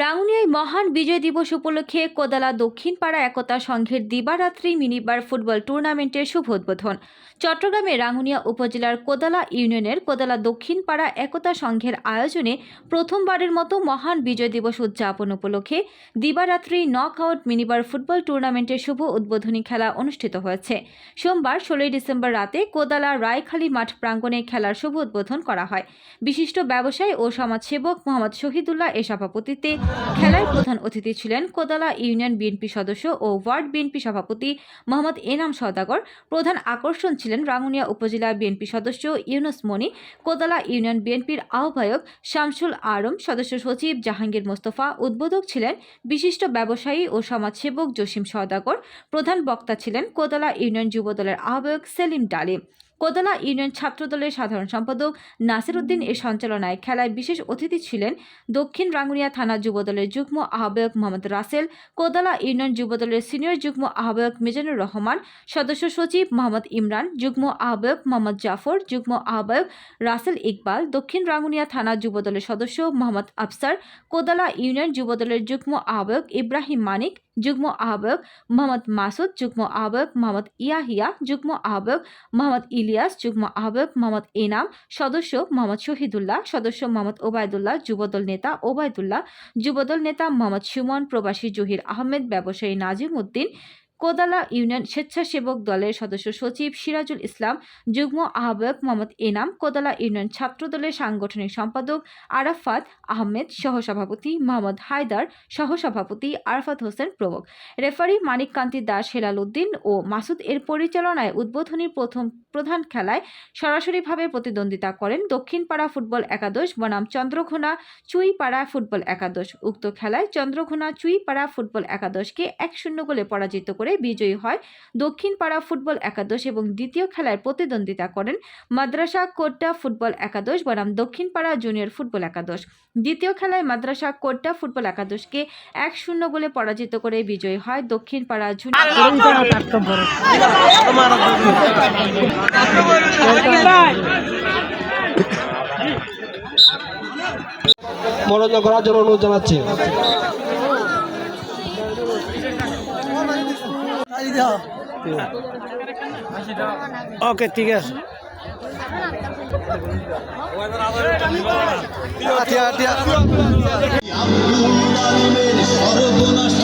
রাঙ্গুনিয়ায় মহান বিজয় দিবস উপলক্ষে কোদালা দক্ষিণ পাড়া একতা সংঘের দিবারাত্রি মিনিবার ফুটবল টুর্নামেন্টের শুভ উদ্বোধন। চট্টগ্রামে রাঙ্গুনিয়া উপজেলার কোদালা ইউনিয়নের কোদালা দক্ষিণ পাড়া একতা সংঘের আয়োজনে প্রথমবারের মতো মহান বিজয় দিবস উদযাপন উপলক্ষে দিবারাত্রি নকআউট মিনিবার ফুটবল টুর্নামেন্টের শুভ উদ্বোধনী খেলা অনুষ্ঠিত হয়েছে। সোমবার 16 ডিসেম্বর রাতে কোদালা রায়খালী মাঠ প্রাঙ্গণে খেলার শুভ উদ্বোধন করা হয়। বিশিষ্ট ব্যবসায়ী ও সমাজসেবক মোহাম্মদ শহীদুল্লাহ এর সভাপতিত্বে খেলায় প্রধান অতিথি ছিলেন কোদালা ইউনিয়ন বিএনপি সদস্য ও ওয়ার্ড বিএনপি সভাপতি মোহাম্মদ এনাম সওদাগর। প্রধান আকর্ষণ ছিলেন রাঙ্গুনিয়া উপজেলা বিএনপি সদস্য ইউনুস মনি, কোদালা ইউনিয়ন বিএনপির আহ্বায়ক শামসুল আরম, সদস্য সচিব জাহাঙ্গীর মোস্তফা। উদ্বোধক ছিলেন বিশিষ্ট ব্যবসায়ী ও সমাজসেবক জসিম সওদাগর। প্রধান বক্তা ছিলেন কোদালা ইউনিয়ন যুবদলের আহ্বায়ক সেলিম ডালিম। কোদালা ইউনিয়ন ছাত্রদলের সাধারণ সম্পাদক নাসির উদ্দিন এর সঞ্চালনায় খেলায় বিশেষ অতিথি ছিলেন দক্ষিণ রাঙ্গুনিয়া থানা যুবদলের যুগ্ম আহ্বায়ক মোহাম্মদ রাসেল, কোদালা ইউনিয়ন যুবদলের সিনিয়র যুগ্ম আহ্বায়ক মিজানুর রহমান, সদস্য সচিব মোহাম্মদ ইমরান, যুগ্ম আহ্বায়ক মোহাম্মদ জাফর, যুগ্ম আহ্বায়ক রাসেল ইকবাল, দক্ষিণ রাঙ্গুনিয়া থানা যুবদলের সদস্য মোহাম্মদ আফসার, কোদালা ইউনিয়ন যুবদলের যুগ্ম আহ্বায়ক ইব্রাহিম মানিক, যুগ্ম আহ্বায়ক মোহাম্মদ মাসুদ, যুগ্ম আহ্বায়ক মোহাম্মদ ইয়াহিয়া, যুগ্ম আহ্বায়ক মোহাম্মদ ইলিয়াস, যুগ্ম আহ্বায়ক মোহাম্মদ এনাম, সদস্য মোহাম্মদ শহীদুল্লাহ, সদস্য মোহাম্মদ ওবায়দুল্লাহ, যুবদল নেতা ওবায়দুল্লাহ, যুবদল নেতা মোহাম্মদ সুমন, প্রবাসী জহির আহমেদ, ব্যবসায়ী নাজিম উদ্দিন, কোদালা ইউনিয়ন স্বেচ্ছাসেবক দলের সদস্য সচিব সিরাজুল ইসলাম, যুগ্ম আহ্বায়ক মোহাম্মদ এনাম, কোদালা ইউনিয়ন ছাত্রদলের সাংগঠনিক সম্পাদক আরাফাত আহমেদ, সহসভাপতি মোহাম্মদ হায়দার, সহসভাপতি আরাফাত হোসেন প্রমুখ। রেফারি মানিক কান্তি দাস, হেলাল উদ্দিন ও মাসুদ এর পরিচালনায় উদ্বোধনী প্রধান খেলায় সরাসরিভাবে প্রতিদ্বন্দ্বিতা করেন দক্ষিণপাড়া ফুটবল একাদশ বনাম চন্দ্রঘোনা চুইপাড়া ফুটবল একাদশ। উক্ত খেলায় চন্দ্রঘোনা চুইপাড়া ফুটবল একাদশকে 1-0 গোলে পরাজিত করে বিজয়ী হয় দক্ষিণপাড়া ফুটবল একাদশ এবং দ্বিতীয় খেলায় প্রতিদ্বন্দ্বিতা করেন মাদ্রাসা কোট্টা ফুটবল একাদশ বনাম দক্ষিণপাড়া জুনিয়র ফুটবল একাদশ। দ্বিতীয় খেলায় মাদ্রাসা কোট্টা ফুটবল একাদশকে 1-0 গোলে পরাজিত করে বিজয়ী হয় দক্ষিণপাড়া জুনিয়র। মনোযোগ করার জন্য অনুরোধ জানাচ্ছি। ওকে, ঠিক আছে। সর্বনাশ